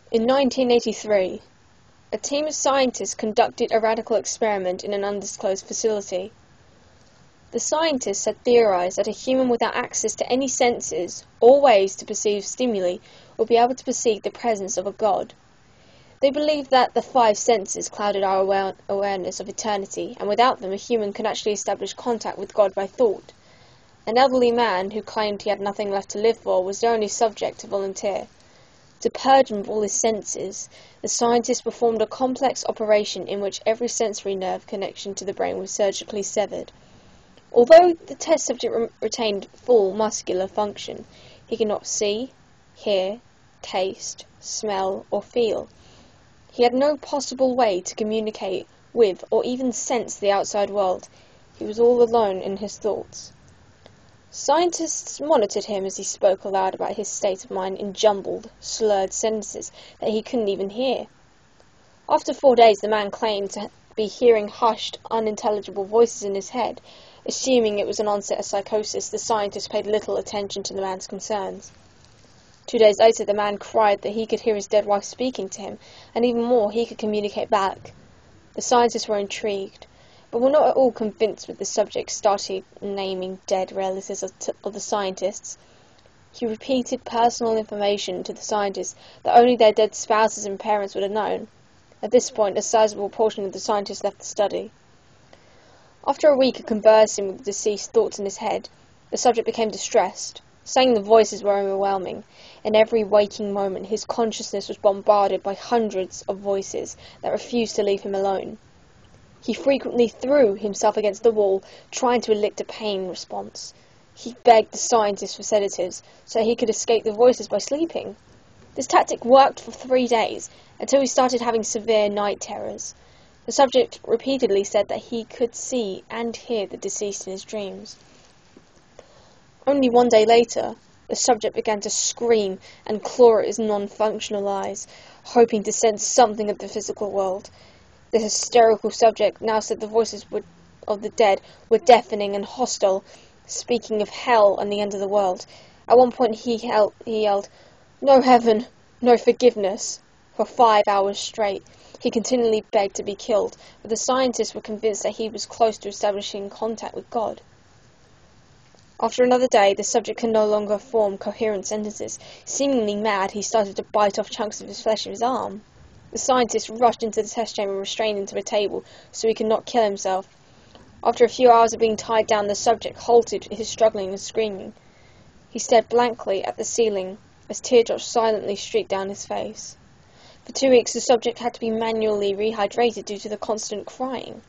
In 1983, a team of scientists conducted a radical experiment in an undisclosed facility. The scientists had theorized that a human without access to any senses or ways to perceive stimuli would be able to perceive the presence of a god. They believed that the five senses clouded our awareness of eternity, and without them a human could actually establish contact with God by thought. An elderly man who claimed he had nothing left to live for was the only subject to volunteer. To purge him of all his senses, the scientists performed a complex operation in which every sensory nerve connection to the brain was surgically severed. Although the test subject retained full muscular function, he could not see, hear, taste, smell, or feel. He had no possible way to communicate with or even sense the outside world. He was all alone in his thoughts. Scientists monitored him as he spoke aloud about his state of mind in jumbled, slurred sentences that he couldn't even hear. After 4 days, the man claimed to be hearing hushed, unintelligible voices in his head. Assuming it was an onset of psychosis, the scientists paid little attention to the man's concerns. 2 days later, the man cried that he could hear his dead wife speaking to him, and even more, he could communicate back. The scientists were intrigued, but were not at all convinced when the subject started naming dead relatives of the scientists. He repeated personal information to the scientists that only their dead spouses and parents would have known. At this point, a sizable portion of the scientists left the study. After a week of conversing with the deceased thoughts in his head, the subject became distressed, saying the voices were overwhelming. In every waking moment, his consciousness was bombarded by hundreds of voices that refused to leave him alone. He frequently threw himself against the wall, trying to elicit a pain response. He begged the scientists for sedatives, so he could escape the voices by sleeping. This tactic worked for 3 days, until he started having severe night terrors. The subject repeatedly said that he could see and hear the deceased in his dreams. Only 1 day later, the subject began to scream and claw at his non-functional eyes, hoping to sense something of the physical world. The hysterical subject now said the voices of the dead were deafening and hostile, speaking of hell and the end of the world. At one point he yelled, "No heaven, no forgiveness," for 5 hours straight. He continually begged to be killed, but the scientists were convinced that he was close to establishing contact with God. After another day, the subject could no longer form coherent sentences. Seemingly mad, he started to bite off chunks of his flesh of his arm. The scientists rushed into the test chamber and restrained him to a table so he could not kill himself. After a few hours of being tied down, the subject halted his struggling and screaming. He stared blankly at the ceiling as teardrops silently streaked down his face. For 2 weeks, the subject had to be manually rehydrated due to the constant crying.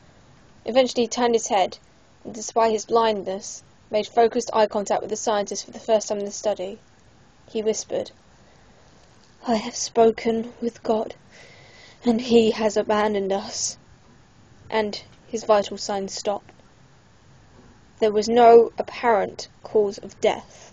Eventually, he turned his head, and despite his blindness, made focused eye contact with the scientist for the first time in the study. He whispered, "I have spoken with God, and He has abandoned us." And his vital signs stopped. There was no apparent cause of death.